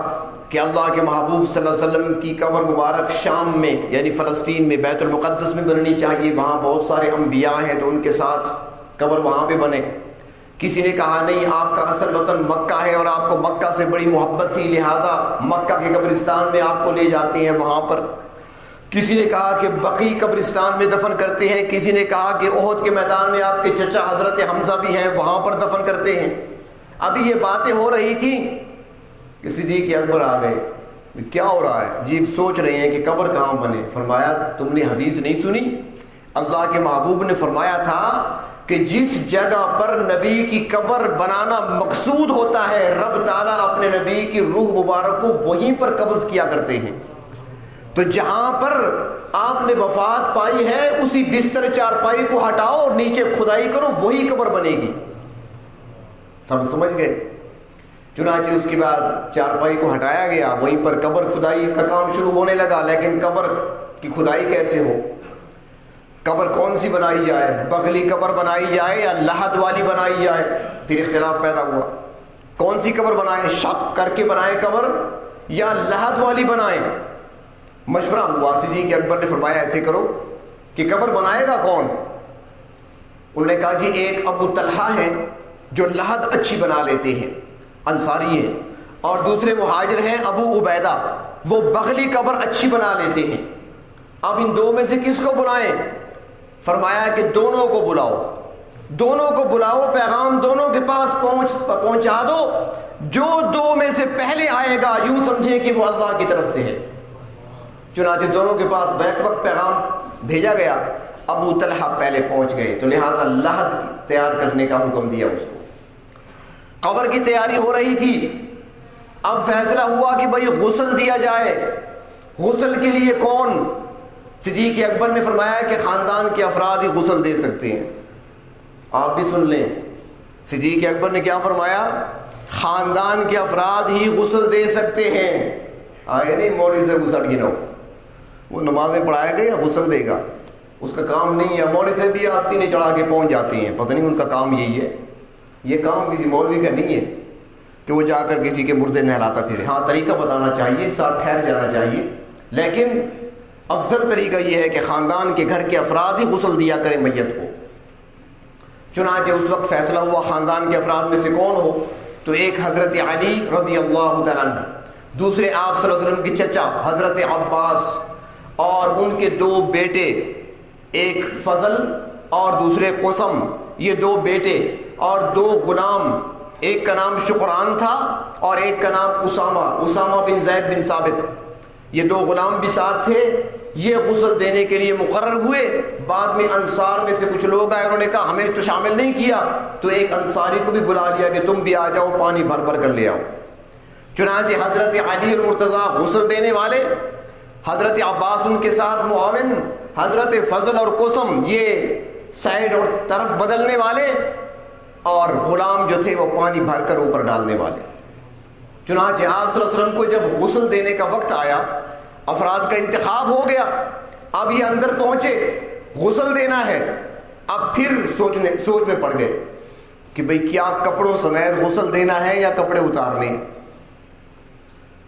A: کہ اللہ کے محبوب صلی اللہ علیہ وسلم کی قبر مبارک شام میں یعنی فلسطین میں بیت المقدس میں بننی چاہیے، وہاں بہت سارے انبیاء ہیں تو ان کے ساتھ قبر وہاں پہ بنے۔ کسی نے کہا نہیں، آپ کا اصل وطن مکہ ہے اور آپ کو مکہ سے بڑی محبت تھی، لہذا مکہ کے قبرستان میں آپ کو لے جاتے ہیں وہاں پر۔ کسی نے کہا کہ بقیع قبرستان میں دفن کرتے ہیں، کسی نے کہا کہ احد کے میدان میں آپ کے چچا حضرت حمزہ بھی ہیں، وہاں پر دفن کرتے ہیں۔ ابھی یہ باتیں ہو رہی تھی کہ صدیق اکبر آ گئے، کیا ہو رہا ہے جی؟ سوچ رہے ہیں کہ قبر کہاں بنے۔ فرمایا تم نے حدیث نہیں سنی؟ اللہ کے محبوب نے فرمایا تھا کہ جس جگہ پر نبی کی قبر بنانا مقصود ہوتا ہے، رب تعالیٰ اپنے نبی کی روح مبارک کو وہیں پر قبض کیا کرتے ہیں۔ تو جہاں پر آپ نے وفات پائی ہے اسی بستر چارپائی کو ہٹاؤ اور نیچے کھدائی کرو، وہی قبر بنے گی۔ سب سمجھ گئے؟ چنانچہ اس کے بعد چارپائی کو ہٹایا گیا، وہیں پر قبر کھدائی کا کام شروع ہونے لگا۔ لیکن قبر کی کھدائی کیسے ہو؟ قبر کون سی بنائی جائے؟ بغلی قبر بنائی جائے یا لحد والی بنائی جائے؟ پھر اختلاف پیدا ہوا، کون سی قبر بنائیں؟ شق کر کے بنائیں قبر یا لحد والی بنائیں؟ مشورہ ہوا، صدیق اکبر نے فرمایا ایسے کرو کہ قبر بنائے گا کون؟ انہوں نے کہا جی ایک ابو طلحہ ہے جو لحد اچھی بنا لیتے ہیں، انصاری ہیں، اور دوسرے مہاجر ہیں ابو عبیدہ، وہ بغلی قبر اچھی بنا لیتے ہیں۔ اب ان دو میں سے کس کو بلائیں؟ فرمایا کہ دونوں کو بلاؤ، دونوں کو بلاؤ، پیغام دونوں کے پاس پہنچا دو، جو دو میں سے پہلے آئے گا یوں سمجھیں کہ وہ اللہ کی طرف سے ہے۔ چنانچہ دونوں کے پاس بیک وقت پیغام بھیجا گیا، ابو طلحہ پہلے پہنچ گئے تو لہٰذا لحد تیار کرنے کا حکم دیا اس کو۔ قبر کی تیاری ہو رہی تھی، اب فیصلہ ہوا کہ بھئی غسل دیا جائے۔ غسل کے لیے کون؟ صدیق اکبر نے فرمایا کہ خاندان کے افراد ہی غسل دے سکتے ہیں۔ آپ بھی سن لیں، صدیق اکبر نے کیا فرمایا؟ خاندان کے افراد ہی غسل دے سکتے ہیں۔ آئے نہیں مولوی سے غسل گنو، وہ نمازیں پڑھائے گا یا غسل دے گا؟ اس کا کام نہیں ہے۔ مولوی سے بھی آستینیں چڑھا کے پہنچ جاتے ہیں، پتہ نہیں ان کا کام یہی ہے۔ یہ کام کسی مولوی کا نہیں ہے کہ وہ جا کر کسی کے مردے نہلاتا پھرے۔ ہاں طریقہ بتانا چاہیے، ساتھ ٹھہر جانا چاہیے، لیکن افضل طریقہ یہ ہے کہ خاندان کے گھر کے افراد ہی غسل دیا کریں میت کو۔ چنانچہ اس وقت فیصلہ ہوا خاندان کے افراد میں سے کون ہو، تو ایک حضرت علی رضی اللہ تعالیٰ عنہ، دوسرے آپ صلی اللہ علیہ وسلم کے چچا حضرت عباس، اور ان کے دو بیٹے، ایک فضل اور دوسرے قسم، یہ دو بیٹے اور دو غلام، ایک کا نام شقران تھا اور ایک کا نام اسامہ بن زید بن ثابت، یہ دو غلام بھی ساتھ تھے۔ یہ غسل دینے کے لیے مقرر ہوئے۔ بعد میں انصار میں سے کچھ لوگ آئے، انہوں نے کہا ہمیں تو شامل نہیں کیا، تو ایک انصاری کو بھی بلا لیا کہ تم بھی آ جاؤ، پانی بھر بھر کر لے آؤ۔ چنانچہ حضرت علی المرتضیٰ غسل دینے والے، حضرت عباس ان کے ساتھ معاون، حضرت فضل اور قسم یہ سائڈ اور طرف بدلنے والے، اور غلام جو تھے وہ پانی بھر کر اوپر ڈالنے والے۔ چنانچہ آپ صلی اللہ علیہ وسلم کو جب غسل دینے کا وقت آیا، افراد کا انتخاب ہو گیا، اب یہ اندر پہنچے، غسل دینا ہے۔ اب پھر سوچ میں پڑ گئے کہ بھئی کیا کپڑوں سمیت غسل دینا ہے یا کپڑے اتارنے ہیں؟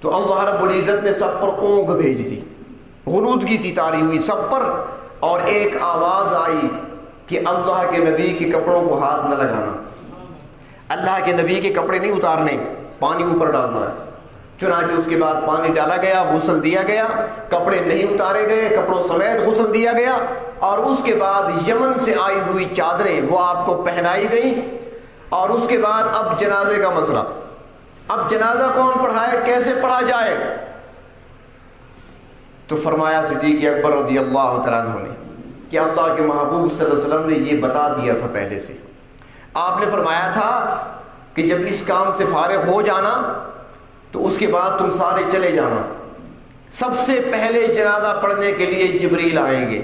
A: تو اللہ رب العزت نے سب پر اونگ بھیج دی، غنودگی سی طاری ہوئی سب پر، اور ایک آواز آئی کہ اللہ کے نبی کے کپڑوں کو ہاتھ نہ لگانا۔ اللہ کے نبی کے کپڑے نہیں اتارنے، پانی اوپر ڈالنا ہے۔ چنانچہ اس کے بعد پانی ڈالا گیا، غسل دیا گیا، کپڑے نہیں اتارے گئے، کپڑوں سمیت غسل دیا گیا، اور اس کے بعد یمن سے آئی ہوئی چادریں وہ آپ کو پہنائی گئیں۔ اور اس کے بعد اب جنازے کا مسئلہ، اب جنازہ کون پڑھائے، کیسے پڑھا جائے؟ تو فرمایا صدیق اکبر رضی اللہ تعالیٰ عنہ نے کہ اللہ کے محبوب صلی اللہ علیہ وسلم نے یہ بتا دیا تھا پہلے سے۔ آپ نے فرمایا تھا کہ جب اس کام سے فارغ ہو جانا تو اس کے بعد تم سارے چلے جانا، سب سے پہلے جنازہ پڑھنے کے لیے جبریل آئیں گے،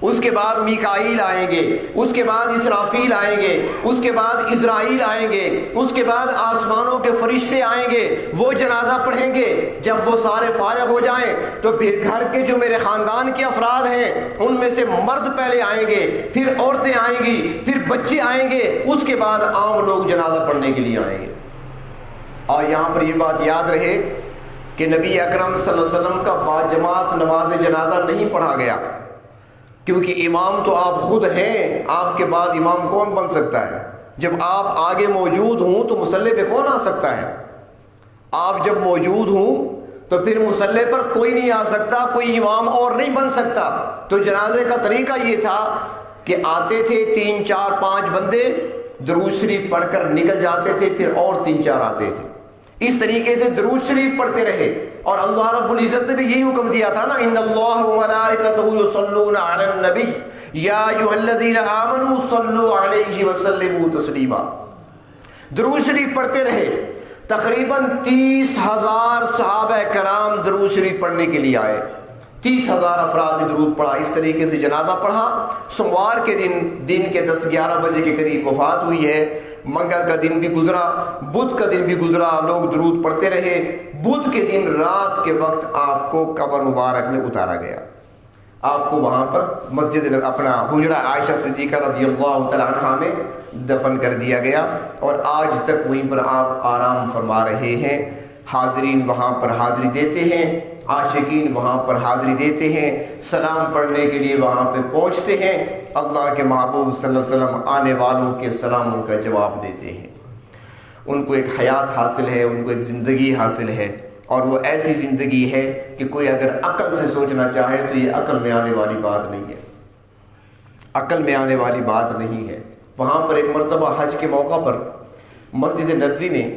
A: اس کے بعد میکائیل آئیں گے، اس کے بعد اسرافیل آئیں گے، اس کے بعد اسرائیل آئیں گے، اس کے بعد آسمانوں کے فرشتے آئیں گے، وہ جنازہ پڑھیں گے۔ جب وہ سارے فارغ ہو جائیں تو پھر گھر کے جو میرے خاندان کے افراد ہیں ان میں سے مرد پہلے آئیں گے، پھر عورتیں آئیں گی، پھر بچے آئیں گے، اس کے بعد عام لوگ جنازہ پڑھنے کے لیے آئیں گے۔ اور یہاں پر یہ بات یاد رہے کہ نبی اکرم صلی اللہ علیہ وسلم کا باجماعت نماز جنازہ نہیں پڑھا گیا، کیونکہ امام تو آپ خود ہیں، آپ کے بعد امام کون بن سکتا ہے؟ جب آپ آگے موجود ہوں تو مصلی پہ کون آ سکتا ہے؟ آپ جب موجود ہوں تو پھر مصلی پر کوئی نہیں آ سکتا، کوئی امام اور نہیں بن سکتا۔ تو جنازے کا طریقہ یہ تھا کہ آتے تھے 3 4 5 بندے، درود شریف پڑھ کر نکل جاتے تھے، پھر اور 3 4 آتے تھے، اس طریقے سے درود شریف پڑھتے رہے۔ اور اللہ رب العزت نے بھی یہی حکم دیا تھا نا، ان اللہ وملائکتہ یصلون علی النبی یا ایھا الذین آمنوا صلوا علیہ وسلموا تسلیما۔ درود شریف پڑھتے رہے، تقریباً 30,000 صحابہ کرام درود شریف پڑھنے کے لیے آئے، 30,000 افراد نے درود پڑھا۔ اس طریقے سے جنازہ پڑھا۔ سوموار کے دن کے 10-11 بجے کے قریب وفات ہوئی ہے، منگل کا دن بھی گزرا، بدھ کا دن بھی گزرا، لوگ درود پڑھتے رہے۔ بدھ کے دن رات کے وقت آپ کو قبر مبارک میں اتارا گیا، آپ کو وہاں پر مسجد اپنا حجرہ عائشہ صدیقہ رضی اللہ تعالی عنہا میں دفن کر دیا گیا، اور آج تک وہیں پر آپ آرام فرما رہے ہیں۔ حاضرین وہاں پر حاضری دیتے ہیں، عاشقین وہاں پر حاضری دیتے ہیں، سلام پڑھنے کے لیے وہاں پہ پہنچتے ہیں۔ اللہ کے محبوب صلی اللہ علیہ وسلم آنے والوں کے سلاموں کا جواب دیتے ہیں۔ ان کو ایک حیات حاصل ہے، ان کو ایک زندگی حاصل ہے، اور وہ ایسی زندگی ہے کہ کوئی اگر عقل سے سوچنا چاہے تو یہ عقل میں آنے والی بات نہیں ہے، عقل میں آنے والی بات نہیں ہے۔ وہاں پر ایک مرتبہ حج کے موقع پر مسجد نبوی میں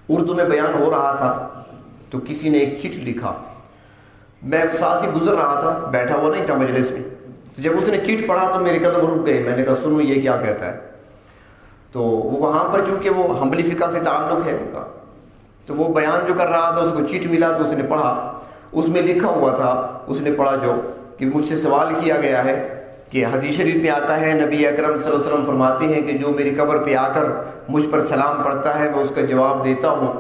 A: اردو میں بیان ہو رہا تھا، تو کسی نے ایک چٹ لکھا، میں ساتھ ہی گزر رہا تھا، بیٹھا ہوا نہیں تھا مجلس میں، جب اس نے چٹ پڑھا تو میرے قدم رک گئے، میں نے کہا سنو یہ کیا کہتا ہے۔ تو وہاں پر چونکہ وہ حنبلی فقہ سے تعلق ہے ان کا، تو وہ بیان جو کر رہا تھا اس کو چٹ ملا تو اس نے پڑھا، اس میں لکھا ہوا تھا، اس نے پڑھا جو کہ مجھ سے سوال کیا گیا ہے کہ حدیث شریف میں آتا ہے نبی اکرم صلی اللہ علیہ وسلم فرماتے ہیں کہ جو میری قبر پہ آ کر مجھ پر سلام پڑھتا ہے میں اس کا جواب دیتا ہوں۔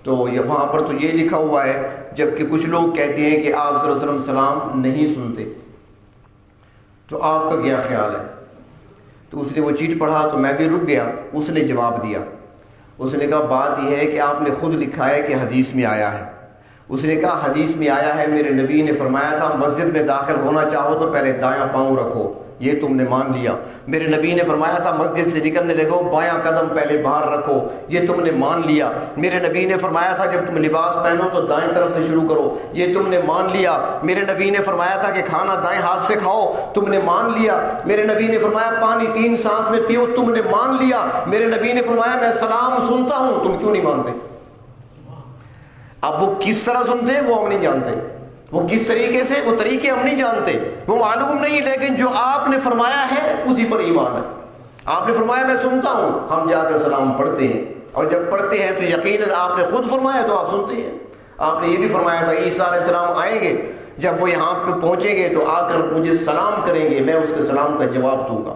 A: تو وہاں پر تو یہ لکھا ہوا ہے، جبکہ کچھ لوگ کہتے ہیں کہ آپ صلی اللہ علیہ وسلم سلام نہیں سنتے، تو آپ کا کیا خیال ہے؟ تو اس نے وہ چیٹ پڑھا تو میں بھی رک گیا۔ اس نے جواب دیا، اس نے کہا بات یہ ہے کہ آپ نے خود لکھا ہے کہ حدیث میں آیا ہے۔ اس نے کہا حدیث میں آیا ہے، میرے نبی نے فرمایا تھا مسجد میں داخل ہونا چاہو تو پہلے دایاں پاؤں رکھو، یہ تم نے مان لیا۔ میرے نبی نے فرمایا تھا مسجد سے نکلنے لگو بایاں قدم پہلے باہر رکھو، یہ تم نے مان لیا۔ میرے نبی نے فرمایا تھا جب تم لباس پہنو تو دائیں طرف سے شروع کرو، یہ تم نے مان لیا۔ میرے نبی نے فرمایا تھا کہ کھانا دائیں ہاتھ سے کھاؤ، تم نے مان لیا۔ میرے نبی نے فرمایا پانی 3 سانس میں پیو، تم نے مان لیا۔ میرے نبی نے فرمایا میں سلام سنتا ہوں، تم کیوں نہیں مانتے؟ اب وہ کس طرح سنتے ہیں وہ ہم نہیں جانتے، وہ کس طریقے سے، وہ طریقے ہم نہیں جانتے، وہ معلوم نہیں، لیکن جو آپ نے فرمایا ہے اسی پر ایمان ہے۔ آپ نے فرمایا میں سنتا ہوں، ہم جا کر سلام پڑھتے ہیں، اور جب پڑھتے ہیں تو یقیناً آپ نے خود فرمایا تو آپ سنتے ہیں۔ آپ نے یہ بھی فرمایا تھا عیسیٰ علیہ السلام آئیں گے، جب وہ یہاں پہ پہنچیں گے تو آ کر مجھے سلام کریں گے، میں اس کے سلام کا جواب دوں گا۔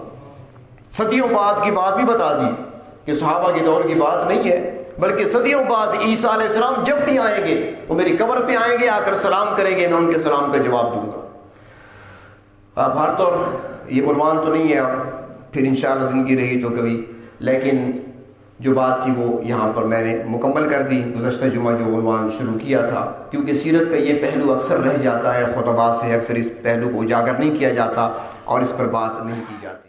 A: صدیوں بعد کی بات بھی بتا دی کہ صحابہ کے دور کی بات نہیں ہے، بلکہ صدیوں بعد عیسیٰ علیہ السلام جب بھی آئیں گے وہ میری قبر پہ آئیں گے، آ کر سلام کریں گے، میں ان کے سلام کا جواب دوں گا۔ بہر طور یہ عنوان تو نہیں ہے، اب پھر انشاءاللہ زندگی رہی تو کبھی، لیکن جو بات تھی وہ یہاں پر میں نے مکمل کر دی۔ گزشتہ جمعہ جو عنوان شروع کیا تھا، کیونکہ سیرت کا یہ پہلو اکثر رہ جاتا ہے، خطبات سے اکثر اس پہلو کو اجاگر نہیں کیا جاتا اور اس پر بات نہیں کی جاتی۔